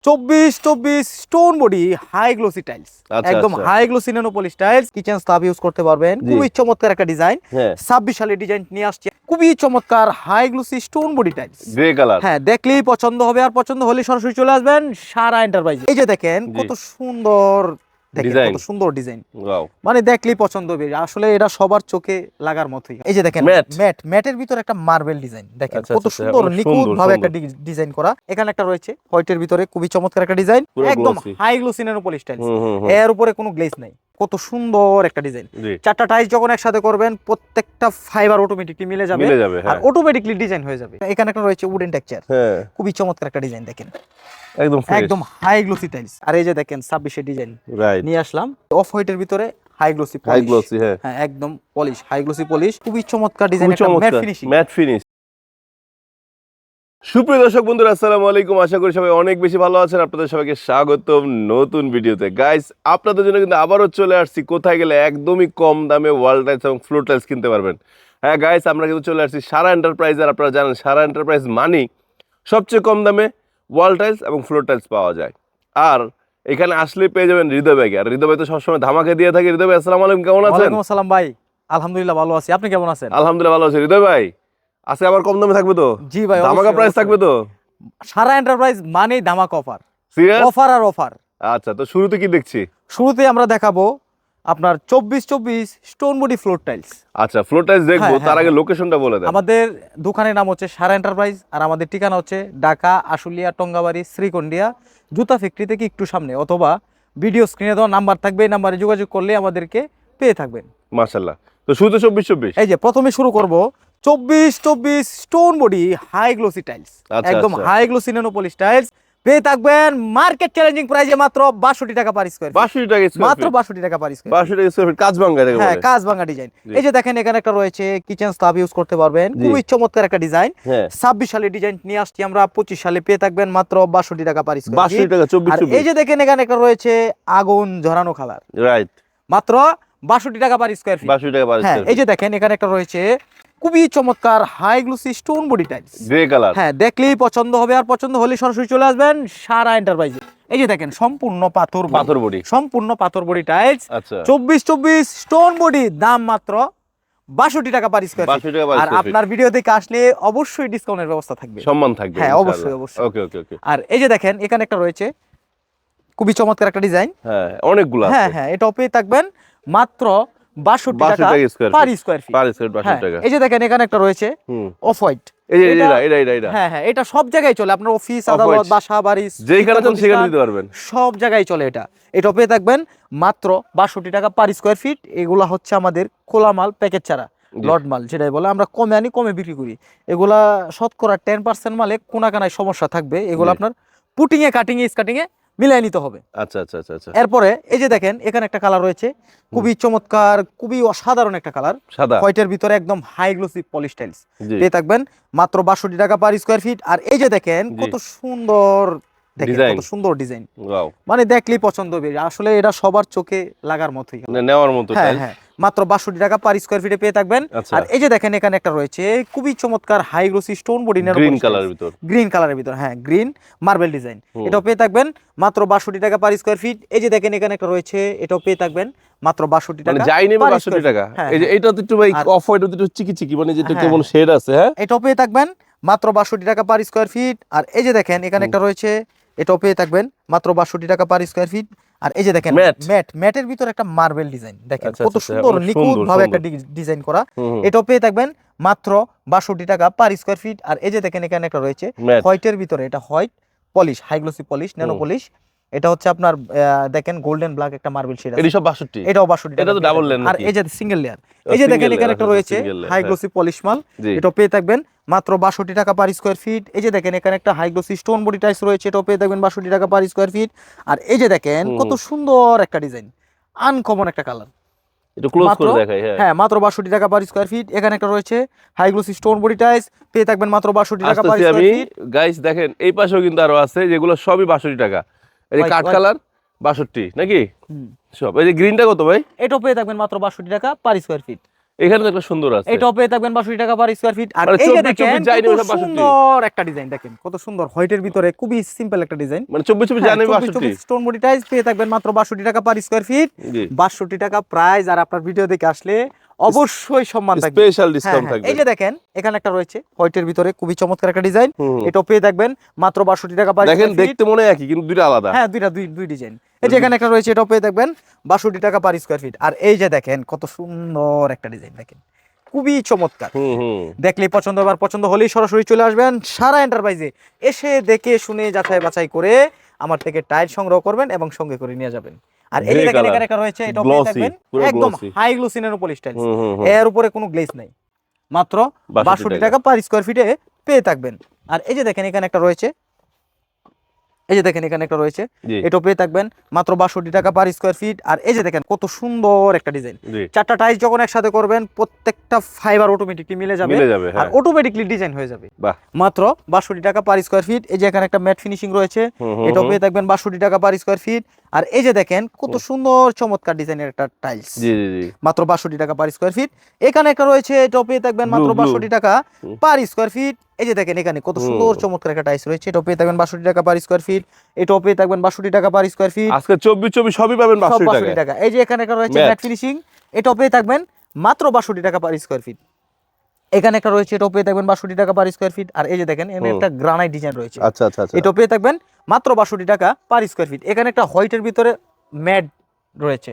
24 stone body high glossy tiles, একদম high glossy nano polish tiles, kitchen slab use করতে পারবেন। খুবই চমৎকার একটা ডিজাইন, 26 সালে ডিজাইন নিয়ে আসছে। খুবই চমৎকার high glossy stone body tiles, grey colour. হ্যাঁ, দেখলেই পছন্দ হবে, আর পছন্দ হলে সরাসরি চলে আসবেন সারা এন্টারপ্রাইজ। এই যে দেখেন কত সুন্দর, দেখেন কত সুন্দর ডিজাইন, মানে দেখলেই পছন্দ হবে। আসলে এটা সবার চোখে লাগার মতোই। এই যে দেখেন ম্যাটের ভিতর একটা মার্বেল ডিজাইন, দেখেন কত সুন্দর নিখুঁত ভাবে একটা ডিজাইন করা। এখানে একটা রয়েছে হোয়াইটের ভিতরে, খুবই চমৎকার একটা ডিজাইন, একদম high glossy nano polish tiles, এর উপরে কোনো গ্লেজ নাই। কত সুন্দর একটা ডিজাইন। চারটা টাইলস যখন একসাথে করবেন প্রত্যেকটা ফাইবার অটোমেটিকলি মিলে যাবে আর অটোমেটিকলি ডিজাইন হয়ে যাবে। এখানে একটা রয়েছে উডেন টেক্সচার, খুবই চমৎকার একটা ডিজাইন, দেখেন একদম হাই গ্লোসি টাইলস। আর এই যে দেখেন 26 এর ডিজাইন নিয়ে আসলাম অফ হোয়াইটের ভিতরে, হাই গ্লোসি পলিশ, হ্যাঁ একদম পলিশ, হাই গ্লোসি পলিশ, খুবই চমৎকার ডিজাইন, একটা ম্যাট ফিনিশিং, ম্যাট ফিনিশ। সুপ্রিয় দর্শক বন্ধুরা, আসসালামু আলাইকুম। আশা করি সবাই অনেক বেশি ভালো আছেন। আপনাদের সবাইকে স্বাগতম নতুন ভিডিওতে। গাইস, আপনাদের জন্য কিন্তু আবারও চলে আসছি, কোথায় গেলে একদমই কম দামে ওয়াল টাইলস এবং ফ্লোর টাইলস কিনতে পারবেন। হ্যাঁ গাইস, আমরা কিন্তু চলে আসছি সারা এন্টারপ্রাইজ। আর আপনারা জানেন সারা এন্টারপ্রাইজ মানি সবচেয়ে কম দামে ওয়াল টাইলস এবং ফ্লোর টাইলস পাওয়া যায়। আর এখানে আসলে পেয়ে যাবেন হৃদয় ভাইকে। আর হৃদয় ভাই তো সবসময় ধামাকে দিয়ে থাকে। হৃদয় ভাই, আসসালামু আলাইকুম, কেমন আছেন? ওয়ালাইকুম আসসালাম ভাই, আলহামদুলিল্লাহ ভালো আছি, আপনি কেমন আছেন? আলহামদুলিল্লাহ ভালো আছি। হৃদয় ভাই, আজকে আবার কম দামে থাকবে তো? জি ভাই, ধামাকা প্রাইস থাকবে তো? সারা এন্টারপ্রাইজ মানে ধামাকা অফার, সিরিয়াস অফার আর অফার। আচ্ছা, তো শুরুতে কি দেখছি? শুরুতে আমরা দেখাবো আপনার 24 স্টোন বডি ফ্লোর টাইলস। আচ্ছা, ফ্লোর টাইলস দেখবো, তার আগে লোকেশনটা বলে দেন। আমাদের দোকানের নাম হচ্ছে সারা এন্টারপ্রাইজ, আর আমাদের ঠিকানা হচ্ছে ঢাকা আশুলিয়া টঙ্গাবাড়ি শ্রীকন্ডিয়া জুতা ফ্যাক্টরি থেকে একটু সামনে, অথবা ভিডিও স্ক্রিনে দেওয়া নাম্বার থাকবে, এই নাম্বারে যোগাযোগ করলে আমাদেরকে পেয়ে থাকবেন। মাশাআল্লাহ। তো শুরুতে 24 এই যে প্রথমে শুরু করব 24 stone body high glossy tiles, একদম high glossy nano polish tiles, পেয়ে থাকবেন মার্কেট চ্যালেঞ্জিং প্রাইসে মাত্র 62 টাকা পার স্কয়ার ফিট। 62 টাকা স্কয়ার ফিট, মাত্র 62 টাকা পার স্কয়ার ফিট। 62 টাকা স্কয়ার ফিট, কাজ ভাঙা এটা বলে। হ্যাঁ, কাজ ভাঙা ডিজাইন। এই যে দেখেন এখানে একটা রয়েছে কিচেন স্ল্যাব ইউজ করতে পারবেন, খুবই চমৎকার একটা ডিজাইন। 26 সালে ডিজাইন নিয়ে আসছি আমরা, 25 সালে পেয়ে থাকবেন মাত্র 62 টাকা পার স্কয়ার ফিট। 62 টাকা 24। এই যে দেখেন এখানে একটা রয়েছে আগুন ঝরানো কালার, রাইট, মাত্র 62 টাকা পার স্কয়ার ফিট। 62 টাকা পার স্কয়ার ফিট। এই যে দেখেন এখানে একটা রয়েছে খুবই চমৎকার high glossy stone body tiles, grey colour, হ্যাঁ দেখলেই পছন্দ হবে, আর পছন্দ হলে সরাসরি চলে আসবেন সারা এন্টারপ্রাইজে। এই যে দেখেন সম্পূর্ণ পাথর বডি, সম্পূর্ণ পাথর বডি টাইলস। আচ্ছা, 24 স্টোন বডি, দাম মাত্র 62 টাকা পার স্কয়ার ফিট। আর আপনার ভিডিও দেখে আসলে অবশ্যই ডিসকাউন্টের ব্যবস্থা থাকবে, সম্মান থাকবে। হ্যাঁ অবশ্যই অবশ্যই। ওকে ওকে ওকে। আর এই যে দেখেন এখানে একটা রয়েছে খুবই চমৎকার একটা ডিজাইন, হ্যাঁ অনেকগুলো আছে। হ্যাঁ এটাও পেয়ে থাকবেন মাত্র 62 টাকা পার স্কয়ার ফিট। 62 টাকা। এই যে দেখেন এখানে একটা রয়েছে অফ হোয়াইট, হ্যাঁ এটা সব জায়গায় চলে, আপনার অফিস আদালত বাসা বাড়ি যেখানে সেখানে দিতে পারবেন, সব জায়গায় চলে এটা। এটা পেয়ে থাকবেন মাত্র 62 টাকা পার স্কয়ার ফিট। এগুলা হচ্ছে আমাদের খোলা মাল, প্যাকেট ছাড়া লট মাল, যেটাই বলে আমরা কমে আনি কমে বিক্রি করি। এগুলা শতকরা 10% মালে কোনাকানায় সমস্যা থাকবে, এগুলো আপনার পুটিং এ কাটিং এ স্কাটিং এ মিলাই নিতে হবে। আচ্ছা আচ্ছা আচ্ছা। এরপরে এই যে দেখেন এখানে একটা কালার রয়েছে খুবই চমৎকার, খুবই অসাধারণ একটা কালার, সাদা হোয়াইটের ভিতরে একদম হাই গ্লোসি পলিশ টাইলস, পেয়ে থাকবেন মাত্র 62 টাকা পার স্কয়ার ফিট। আর এই যে দেখেন কত সুন্দর, দেখেন কত সুন্দর ডিজাইন, মানে দেখলেই পছন্দ হবে। আসলে এটা সবার চোখে লাগার মতোই, নেওয়ার মতো। হ্যাঁ মাত্র 62 টাকা পার স্কয়ার ফিটে পেয়ে থাকবেন। আর এই যে দেখেন এখানে একটা রয়েছে খুবই চমৎকার high glossy stone body green কালারের ভিতর, গ্রিন কালারের ভিতর, হ্যাঁ গ্রিন মার্বেল ডিজাইন, এটাও পেয়ে থাকবেন মাত্র 62 টাকা পার স্কয়ার ফিট। এই যে দেখেন এখানে একটা রয়েছে, এটাও পেয়ে থাকবেন মাত্র 62 টাকা, মানে যাই নেবে 62 টাকা। এই যে এটা তো একটু ভাই অফ হোয়াইট, একটু চিকি চিকি, মানে যেটা কেমন শেড আছে, হ্যাঁ এটাও পেয়ে থাকবেন মাত্র 62 টাকা পার স্কয়ার ফিট। আর এই যে দেখেন এখানে একটা রয়েছে, এটাও পেয়ে থাকবেন মাত্র 62 টাকা পার স্কয়ার ফিট। আর এই যে দেখেন ম্যাটের ভিতর একটা মার্বেল ডিজাইন, দেখেন কত সুন্দর নিখুঁত ভাবে একটা ডিজাইন করা, এটাও পেয়ে থাকবেন মাত্র 62 টাকা পার স্কয়ার ফিট। আর এই যে দেখেন এখানে একটা রয়েছে হোয়াইটের ভিতরে, এটা white polish, high glossy polish, nano polish, এটা হচ্ছে আপনার দেখেন গোল্ডেন ব্ল্যাক একটা মার্বেল শেড আছে, এটা সব 62, এটাও 62 টাকা। এটা তো ডাবল লেয়ার। আর এই যে সিঙ্গেল লেয়ার, এই যে দেখেন এখানে একটা রয়েছে হাই গ্লোসি পলিশ মাল, এটাও পেয়ে থাকবেন মাত্র 62 টাকা পার স্কয়ার ফিট। এই যে দেখেন এখানে একটা high glossy stone body tiles রয়েছে, এটাও পেয়ে থাকবেন 62 টাকা পার স্কয়ার ফিট। আর এই যে দেখেন কত সুন্দর একটা ডিজাইন, আনকমন একটা কালার, একটু ক্লোজ করে দেখাই, হ্যাঁ মাত্র 62 টাকা পার স্কয়ার ফিট। এখানে একটা রয়েছে high glossy stone body tiles, পেয়ে থাকবেন মাত্র 62 টাকা পার স্কয়ার ফিট। গাইস দেখেন এই পাশেও কিন্তু আরো আছে, যেগুলো সবই 62 টাকা। এই যে কাট কালার 62 নাকি সব। এই যে গ্রিনটা কত ভাই? এটাও পেয়ে থাকবেন মাত্র 62 টাকা পার স্কয়ার ফিট। এখানে তো একটা সুন্দর আছে। এই টপে থাকবেন 62 টাকা পার স্কয়ার ফিট। আর মানে এই যে 24 দেখেন যায়নি কত ওটা 62। সুন্দর একটা ডিজাইন, দেখেন কত সুন্দর, হোয়াইটের ভিতরে খুবই সিম্পল একটা ডিজাইন। মানে 24 জানি 62। স্টোন বডি টাইলস পেয়ে থাকবেন মাত্র 62 টাকা পার স্কয়ার ফিট। জি 62 টাকা প্রাইস। আর আপনার ভিডিও দেখে আসলে অবশ্যই সম্মান থাকবে, স্পেশাল ডিসকাউন্ট থাকবে। এই যে দেখেন এখানে একটা রয়েছে হোয়াইটের ভিতরে খুবই চমৎকার একটা ডিজাইন, হুম। এটাও পেয়ে থাকবেন মাত্র 62 টাকা পার দেখেন স্কয়ার ফিট। দেখতে মনে একই কিন্তু দুইটা আলাদা। হ্যাঁ দুই ডিজাইন। এই যে এখানে একটা রয়েছে, এটাও পেয়ে থাকবেন 62 টাকা পার স্কয়ার ফিট। আর এই যে দেখেন কত সুন্দর একটা ডিজাইন, দেখেন খুবই চমৎকার, দেখলেই পছন্দ হবে। আর পছন্দ হলেই সরাসরি চলে আসবেন সারা এন্টারপ্রাইজে, এসে দেখে শুনে যাচাই বাছাই করে আমার থেকে টাইল সংগ্রহ করবেন এবং সঙ্গে করে নিয়ে যাবেন। আর এই যে দেখেন এখানে একটা রয়েছে, এটাও পেয়ে থাকবেন একদম হাই গ্লোসি নেনোপলিশ টাইলস, এর উপরে কোনো গ্লেজ নাই, মাত্র 62 টাকা পার স্কয়ার ফিটে পেয়ে থাকবেন। আর এই যে দেখেন এখানে একটা রয়েছে, এই যে দেখেন এখানে একটা রয়েছে, এটাও পেয়ে থাকবেন মাত্র 62 টাকা পার স্কয়ার ফিট। আর এই যে দেখেন কত সুন্দর একটা ডিজাইন, চারটা টাইলস যখন একসাথে করবেন প্রত্যেকটা ফাইবার অটোমেটিকলি মিলে যাবে আর অটোমেটিকলি ডিজাইন হয়ে যাবে, মাত্র 62 টাকা পার স্কয়ার ফিট। এই যে এখানে একটা ম্যাট ফিনিশিং রয়েছে, এটাও পেয়ে থাকবেন 62 টাকা পার স্কয়ার ফিট। আর এই যে দেখেন কত সুন্দর চমৎকার ডিজাইনের একটা টাইলস, মাত্র 62 টাকা পার স্কয়ার ফিট। এখানে একটা রয়েছে, এটাও পেয়ে থাকবেন মাত্র 62 টাকা পার স্কয়ার ফিট। এই যে দেখেন এখানে কত সুন্দর চমৎকার একটা টাইলস রয়েছে, এটাও পেয়ে থাকবেন 62 টাকা পার স্কয়ার ফিট। এটাও পেয়ে থাকবেন 62 টাকা পার স্কয়ার ফিট। আজকে 24 সবই পাবেন 62 টাকা। এই যে এখানে একটা রয়েছে ম্যাট ফিনিশিং, এটাও পেয়ে থাকবেন মাত্র 62 টাকা পার স্কয়ার ফিট। এখানে একটা রয়েছে, এটাও পেয়ে থাকবেন 62 টাকা পার স্কয়ার ফিট। আর এই যে দেখেন এখানে একটা গ্রানাইট ডিজাইন রয়েছে, আচ্ছা আচ্ছা আচ্ছা, এটাও পেয়ে থাকবেন মাত্র 62 টাকা পার স্কয়ার ফিট। এখানে একটা হোয়াইটের ভিতরে ম্যাট রয়েছে,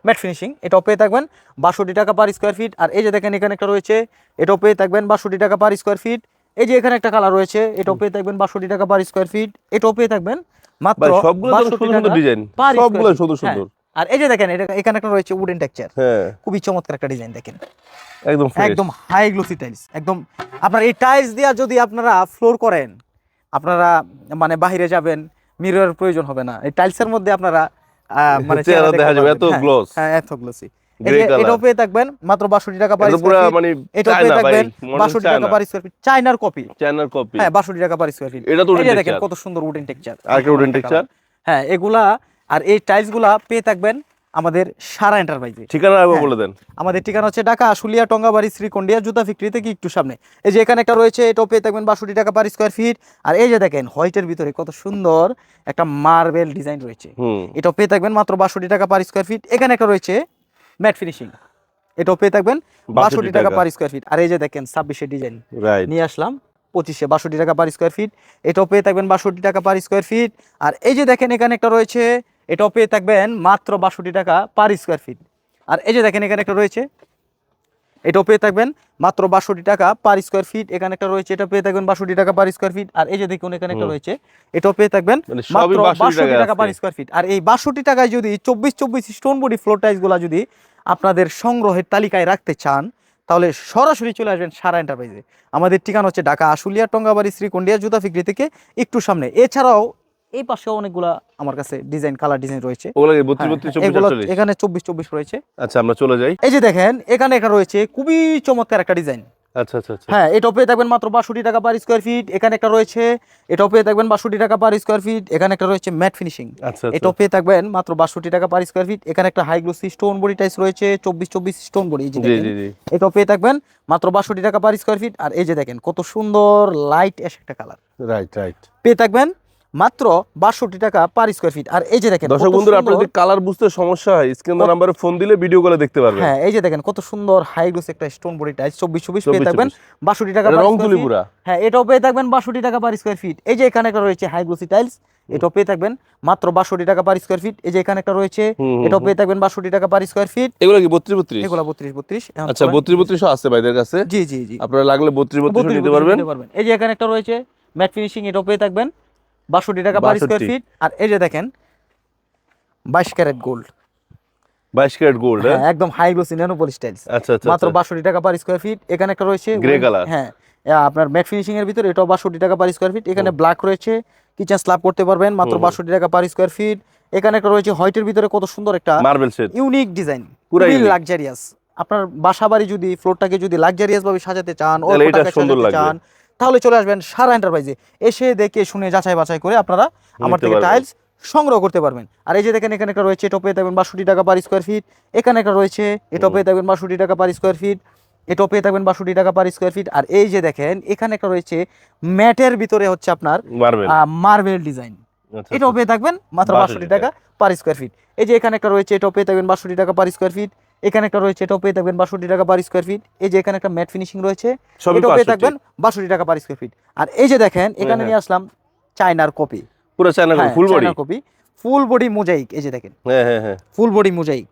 ম্যাট ফিনিশিং, এটাও পেয়ে থাকবেন 62 টাকা পার স্কয়ার ফিট। আর এই যে দেখেন এখানে একটা রয়েছে, এটাও পেয়ে থাকবেন 62 টাকা পার স্কয়ার ফিট। এই যে এখানে একটা কালার রয়েছে, এটাও পেয়ে থাকবেন 62 টাকা পার স্কয়ার ফিট, এটাও পেয়ে থাকবেন মাত্র সবগুলো সুন্দর সুন্দর ডিজাইন, সবগুলো সুন্দর সুন্দর। আর এই যে দেখেন এখানে একটা রয়েছে উডেন টেক্সচার, খুবই চমৎকার একটা ডিজাইন, দেখেন একদম হাই গ্লোসি টাইলস। একদম আপনার এই টাইলস দিয়া যদি আপনারা ফ্লোর করেন, আপনারা মানে বাইরে যাবেন মিররের প্রয়োজন হবে না, এই টাইলসের মধ্যে আপনারা মানে চেহারা দেখা যাবে, এত গ্লস, হ্যাঁ এত গ্লোসি। এটাও পেয়ে থাকবেন মাত্র 62 টাকা পার স্কয়ার ফিট। মানে এটাও পেয়ে থাকবেন 62 টাকা পার স্কয়ার ফিট, চায়নার কপি, হ্যাঁ 62 টাকা পার স্কয়ার ফিট। এই যে দেখেন কত সুন্দর উডেন টেক্সচার, আরেকটা উডেন টেক্সচার, হ্যাঁ এগুলা। আর এই টাইলসগুলা পেয়ে থাকবেন আমাদের সারা এন্টারপ্রাইজে। ঠিকানা আগে বলে দেন। আমাদের ঠিকানা হচ্ছে ঢাকা আশুলিয়া টঙ্গাবাড়ি শ্রীকন্ডিয়া জুতা ফ্যাক্টরি থেকে একটু সামনে। এই যে এখানে একটা রয়েছে, এটাও পেয়ে থাকবেন 62 টাকা পার স্কয়ার ফিট। আর এই যে দেখেন হোয়াইটের ভিতরে কত সুন্দর একটা মার্বেল ডিজাইন রয়েছে, এটাও পেয়ে থাকবেন মাত্র 62 টাকা পার স্কয়ার ফিট। এখানে একটা রয়েছে ম্যাট ফিনিশিং, এটাও পেয়ে থাকবেন 62 টাকা পার স্কয়ার ফিট। আর এই যে দেখেন 26 ডিজাইন নিয়ে আসলাম 25 62 টাকা পার স্কয়ার ফিট, এটাও পেয়ে থাকবেন 62 টাকা পার স্কয়ার ফিট। আর এই যে দেখেন এখানে একটা রয়েছে, এটাও পেয়ে থাকবেন মাত্র 62 টাকা পার স্কয়ার ফিট। আর এই যে দেখেন এখানে একটা রয়েছে, এটাও পেয়ে থাকবেন মাত্র 62 টাকা পার স্কয়ার ফিট। এখানে একটা রয়েছে, এটা পেয়ে থাকবেন 62 টাকা পার স্কয়ার ফিট। আর এই যে দেখুন এখানে একটা রয়েছে, এটাও পেয়ে থাকবেন মাত্র 62 টাকা পার স্কয়ার ফিট। আর এই 62 টাকায় যদি 24 স্টোন বডি ফ্লোর টাইলসগুলো যদি আপনাদের সংগ্রহের তালিকায় রাখতে চান, তাহলে সরাসরি চলে আসবেন সারা এন্টারপ্রাইজে। আমাদের ঠিকানা হচ্ছে ঢাকা আশুলিয়া টঙ্গাবাড়ি শ্রীকন্ডিয়া জুতা ফ্যাক্টরি থেকে একটু সামনে। এছাড়াও এই পাশে অনেকগুলা আমার কাছে ডিজাইন, কালার ডিজাইন রয়েছে, এখানে 24 রয়েছে। আচ্ছা আমরা চলে যাই। এই যে দেখেন এখানে একটা রয়েছে খুবই চমৎকার একটা ডিজাইন, আচ্ছা আচ্ছা আচ্ছা, হ্যাঁ এটাও পেয়ে থাকবেন মাত্র 62 টাকা পার স্কয়ার ফিট। এখানে একটা রয়েছে, এটাও পেয়ে থাকবেন 62 টাকা পার স্কয়ার ফিট। এখানে একটা রয়েছে ম্যাট ফিনিশিং, এটাও পেয়ে থাকবেন মাত্র 62 টাকা পার স্কয়ার ফিট। এখানে একটা high glossy stone body tiles রয়েছে 24 স্টোন বডি, এটাও পেয়ে থাকবেন মাত্র 62 টাকা পার স্কয়ার ফিট। আর এই যে দেখেন কত সুন্দর লাইট অ্যাশ একটা কালার, রাইট রাইট, পেয়ে থাকবেন মাত্র 62 টাকা পার স্কয়ার ফিট। আর এই যে দেখেন দর্শক বন্ধুরা, আপনাদের যদি কালার বুঝতে সমস্যা হয় স্ক্রিনের নম্বরে ফোন দিলে ভিডিও কলে দেখতে পারবেন। হ্যাঁ এই যে দেখেন কত সুন্দর হাই গ্লোসি একটা স্টোন বডি টাইলস 24 পেয়ে থাকবেন 62 টাকা পার স্কয়ার ফিট। হ্যাঁ এটাও পেয়ে থাকবেন 62 টাকা পার স্কয়ার ফিট। এই যে এখানে একটা রয়েছে হাই গ্লোসি টাইলস, এটাও পেয়ে থাকবেন মাত্র 62 টাকা পার স্কয়ার ফিট। এই যে এখানে একটা রয়েছে, এটাও পেয়ে থাকবেন 62 টাকা পার স্কয়ার ফিট। এগুলো কি 32? এগুলো 32। আচ্ছা 32 আছে ভাইদের কাছে? জি জি জি, আপনারা লাগলে 32 নিতে পারবেন। এই যে এখানে একটা রয়েছে ম্যাট ফিনিশিং, এটাও পেয়ে থাকবেন 62 টাকা পার স্কয়ার ফিট। আর এই যে দেখেন 22 ক্যারেট গোল্ড, 22 ক্যারেট গোল্ড, হ্যাঁ একদম হাই গ্লোসি ন্যানোপলিশ টাইলস, আচ্ছা আচ্ছা, মাত্র 62 টাকা পার স্কয়ার ফিট। এখানে একটা রয়েছে গ্রে কালার, হ্যাঁ আপনার ম্যাট ফিনিশিং এর ভিতরে, এটাও 62 টাকা পার স্কয়ার ফিট। এখানে ব্ল্যাক রয়েছে, কিচেন স্ল্যাব করতে পারবেন মাত্র 62 টাকা পার স্কয়ার ফিট। এখানে একটা রয়েছে হোয়াইটের ভিতরে কত সুন্দর একটা মার্বেল শেড, ইউনিক ডিজাইন, খুবই লাক্সারিয়াস। আপনার বাসাবাড়ি যদি ফ্লোরটাকে যদি লাক্সারিয়াস ভাবে সাজাতে চান, অল্প টাকায় সাজাতে চান, তাহলে চলে আসবেন সারা এন্টারপ্রাইজে, এসে দেখে শুনে যাচাই বাছাই করে আপনারা আমার থেকে টাইলস সংগ্রহ করতে পারবেন। আর এই যে দেখেন এখানে একটা রয়েছে, এটাও পেয়ে থাকবেন 62 টাকা পার স্কয়ার ফিট। এখানে একটা রয়েছে, এটাও পেয়ে থাকবেন 62 টাকা পার স্কয়ার ফিট। এটাও পেয়ে থাকবেন 62 টাকা পার স্কোয়ার ফিট। আর এই যে দেখেন এখানে একটা রয়েছে ম্যাটের ভিতরে হচ্ছে আপনার মার্বেল ডিজাইন, এটাও পেয়ে থাকবেন মাত্র 62 টাকা পার স্কোয়ার ফিট। এই যে এখানে একটা রয়েছে, এটাও পেয়ে থাকবেন 62 টাকা পার স্কোয়ার ফিট। এখানে একটা রয়েছে, এটাও পেয়ে থাকবেন 62 টাকা পার স্কোয়ার ফিট। এই যে এখানে একটা ম্যাট ফিনিশিং রয়েছে, এটাও পেয়ে থাকবেন 62 টাকা পার স্কোয়ার ফিট। আর এই যে দেখেন এখানে নিয়ে আসলাম চায়নার কপি, পুরো China copy full body mosaic. এই যে দেখেন ফুল বডি মোজাইক,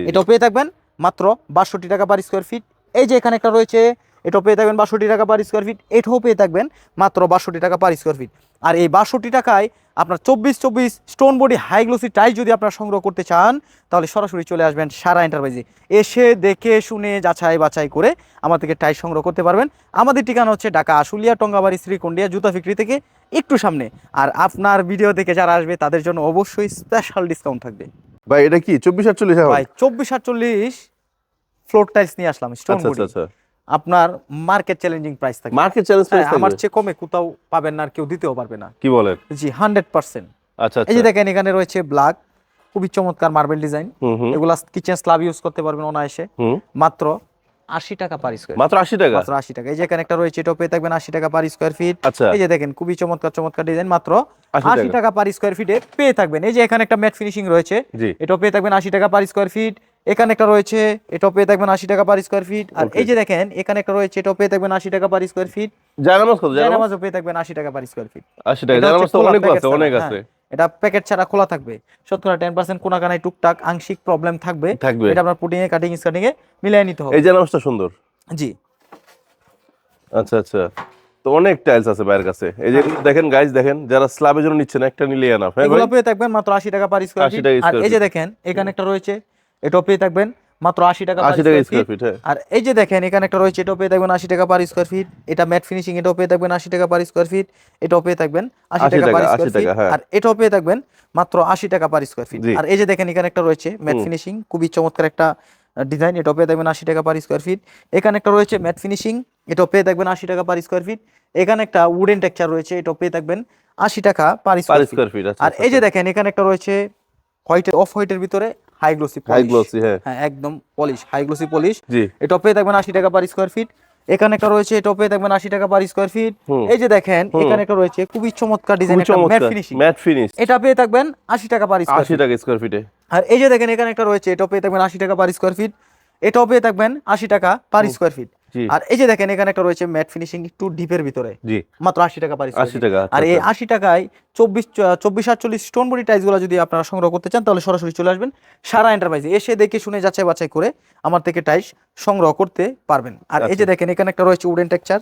এটাও পেয়ে থাকবেন মাত্র 62 টাকা পার স্কোয়ার ফিট। এই যে এখানে একটা রয়েছে, এটাও পেয়ে থাকবেন 62 টাকা পার স্কোয়ার ফিট। এটাও পেয়ে থাকবেন মাত্র 62 টাকা পার স্কোয়ার ফিট। আর এই 62 টাকায় আপনার 24 stone body high glossy tiles যদি আপনারা সংগ্রহ করতে চান, তাহলে সরাসরি চলে আসবেন সারা এন্টারপ্রাইজে। এসে দেখে শুনে যাচাই বাছাই করে আমার থেকে টাইলস সংগ্রহ করতে পারবেন। আমাদের ঠিকানা হচ্ছে ঢাকা আশুলিয়া, টঙ্গাবাড়ি, শ্রীকুন্ডিয়া জুতা ফ্যাক্টরি থেকে একটু সামনে। আর আপনার ভিডিও দেখে যারা আসবে তাদের জন্য অবশ্যই স্পেশাল ডিসকাউন্ট থাকবে। ভাই এটা কি 24-48? ভাই 24-48 ফ্লোর টাইলস নিয়ে আসলাম স্টোন বডি। আপনার মার্কেট চ্যালেঞ্জিং প্রাইস থাকবে, মার্কেট চ্যালেঞ্জ প্রাইস থাকবে, আমার চেয়ে কমে কোথাও পাবেন না, আর কেউ দিতেও পারবে না। কি বলেন? জি 100%। আচ্ছা, এই যে দেখেন এখানে রয়েছে ব্ল্যাক, খুবই চমৎকার মার্বেল ডিজাইন। এগুলা কিচেন স্ল্যাব ইউজ করতে পারবেন অনায়াসে। মাত্র 80 টাকা পার স্কয়ার, মাত্র 80 টাকা, মাত্র 80 টাকা। এই যে এখানে একটা রয়েছে, এটাও পেয়ে থাকবেন 80 টাকা পার স্কয়ার ফিট। এই যে দেখেন খুবই চমৎকার ডিজাইন, মাত্র 80 টাকা পার স্কয়ার ফিটে পেয়ে থাকবেন। এই যে এখানে একটা ম্যাট ফিনিশিং রয়েছে, এটাও পেয়ে থাকবেন 80 টাকা পার স্কয়ার ফিট। এখানে একটা রয়েছে, এটাও পেয়ে থাকবেন 80 টাকা পার স্কয়ার ফিট। আর এই যে দেখেন এখানে একটা রয়েছে, এটাও পেয়ে থাকবেন 80 টাকা পার স্কয়ার ফিট। জায়নামাজও পেয়ে থাকবেন 80 টাকা পার স্কয়ার ফিট। 80 টাকা জায়নামাজ তো অনেক আছে। এটা প্যাকেট ছাড়া খোলা থাকবে, শতকরা 10% কোনাকানায় টুকটাক আংশিক প্রবলেম থাকবে, এটা আপনার পুটিং এ কাটিং স্কার্টিং এ মিলিয়ে নিতে হবে। এই জায়নামাজটা সুন্দর। জি আচ্ছা, তো অনেক টাইলস আছে বাইরের কাছে। এই যে দেখেন গাইস, দেখেন যারা স্ল্যাবের জন্য নিচ্ছেন একটা নিলে এনাফ। এগুলো পেয়ে থাকবেন মাত্র 80 টাকা পার স্কয়ার ফিট। আর এই যে দেখেন এখানে একটা রয়েছে, এটাও পেয়ে থাকবেন মাত্র 80 টাকা পার স্কয়ার ফিট। আর এই যে দেখেন এখানে একটা রয়েছে, এটাও পেয়ে থাকবেন 80 টাকা পার স্কয়ার ফিট। এটা ম্যাট ফিনিশিং, এটাও পেয়ে থাকবেন 80 টাকা পার স্কয়ার ফিট। এটাও পেয়ে থাকবেন 80 টাকা পার স্কয়ার ফিট। আর এটাও পেয়ে থাকবেন মাত্র 80 টাকা পার স্কয়ার ফিট। আর এই যে দেখেন এখানে একটা রয়েছে ম্যাট ফিনিশিং, খুবই চমৎকার একটা ডিজাইন, এটাও পেয়ে থাকবেন 80 টাকা পার স্কয়ার ফিট। এখানে একটা রয়েছে ম্যাট ফিনিশিং, এটাও পেয়ে থাকবেন 80 টাকা পার স্কয়ার ফিট। এখানে একটা উডেন টেক্সচার রয়েছে, এটাও পেয়ে থাকবেন 80 টাকা পার স্কয়ার ফিট। আর এই যে দেখেন এখানে একটা রয়েছে হোয়াইট, অফ হোয়াইটের ভিতরে হাই গ্লোসি পলিশ, হ্যাঁ একদম পলিশ, হাই গ্লোসি পলিশ, এটাও পেয়ে থাকবেন 80 টাকা পার স্কয়ার ফিট। এখানে একটা রয়েছে, এটাও পেয়ে থাকবেন 80 টাকা পার স্কয়ার ফিট। এই যে দেখেন এখানে একটা রয়েছে খুবই চমৎকার ডিজাইন, একটা ম্যাট ফিনিশ, এটা পেয়ে থাকবেন 80 টাকা পার স্কয়ার ফিটে। আর এই যে দেখেন এখানে একটা রয়েছে, এটাও পেয়ে থাকবেন 80 টাকা পার স্কয়ার ফিট। এটাও পেয়ে থাকবেন 80 টাকা পার স্কয়ার ফিট। আর এই যে দেখেন এখানে একটা রয়েছে ম্যাট ফিনিশিং একটু ডিপের ভিতরে, মাত্র 80 টাকা পার স্কয়ার ফিট। আর এই 80 টাকায় 24-48 স্টোন বডি টাইলসগুলো যদি আপনারা সংগ্রহ করতে চান, তাহলে সরাসরি চলে আসবেন সারা এন্টারপ্রাইজে। এসে দেখে শুনে যাচাই বাছাই করে আমার থেকে টাইলস সংগ্রহ করতে পারবেন। আর এই যে দেখেন এখানে একটা রয়েছে উডেন টেক্সচার,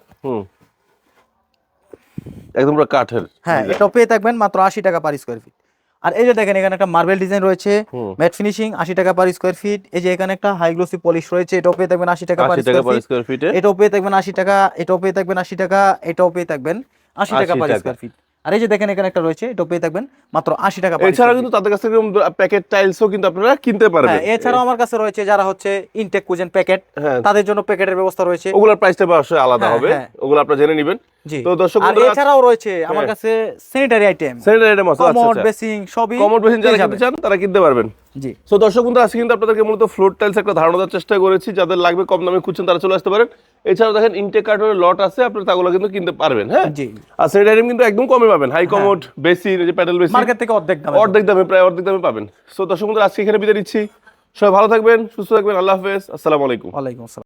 একদম পুরো কাঠের, হ্যাঁ এটাও পেয়ে থাকবেন মাত্র 80 টাকা পার স্কয়ার ফিট। আর এই যে দেখেন এখানে একটা মার্বেল ডিজাইন রয়েছে, ম্যাট ফিনিশিং, 80 টাকা পার স্কয়ার ফিট। এই যে এখানে একটা হাই গ্লোসি পলিশ রয়েছে, এটাও পেয়ে থাকবেন 80 টাকা পার স্কয়ার ফিট। এটাও পেয়ে থাকবেন 80 টাকা, এটাও পেয়ে থাকবেন 80 টাকা, এটাও পেয়ে থাকবেন 80 টাকা পার স্কয়ার ফিট। আর এই যে দেখেন এখানে একটা রয়েছে, এটাও পেয়ে থাকবেন মাত্র 80 টাকা পার। এছাড়া কিন্তু তাদের কাছে প্যাকেট টাইলসও কিন্তু আপনারা কিনতে পারবেন। হ্যাঁ এছাড়াও আমার কাছে রয়েছে যারা হচ্ছে ইনটেক কুজেন প্যাকেট, তাদের জন্য প্যাকেটের ব্যবস্থা রয়েছে, ওগুলোর প্রাইসটা অবশ্যই আলাদা হবে, ওগুলো আপনারা জেনে নেবেন। তো দর্শক বন্ধুরা, আর এছাড়াও রয়েছে আমার কাছে স্যানিটারি আইটেম আছে, কমোড বেসিং সবই, কমোড বেসিং যারা কিনতে চান তারা কিনতে পারবেন। জি সো দর্শক বন্ধুরা, আজকে কিন্তু আপনাদেরকে মূলত ফ্লোর টাইলস একটা ধারণা দেওয়ার চেষ্টা করেছি। যাদের লাগবে কম দামে খুঁজছেন তারা চলে আসতে পারেন। এছাড়াও দেখেন ইনটেক কার্টনের লট আছে, আপনারা তাগুলো কিন্তু কিনতে পারবেন। হ্যাঁ জি, আর স্যানিটারি আইটেম কিন্তু একদম কমে পাবেন, হাই কমোড বেসিং, এই যে প্যাডেল বেসিং মার্কেট থেকে প্রায় অর্ধেক দামে পাবেন। সো দর্শক বন্ধুরা, আজকে এখানে বিদায় নিচ্ছি। সবাই ভালো থাকবেন, সুস্থ থাকবেন, আল্লাহ হাফেজ, আসসালামু আলাইকুম। ওয়ালাইকুম আসসালাম।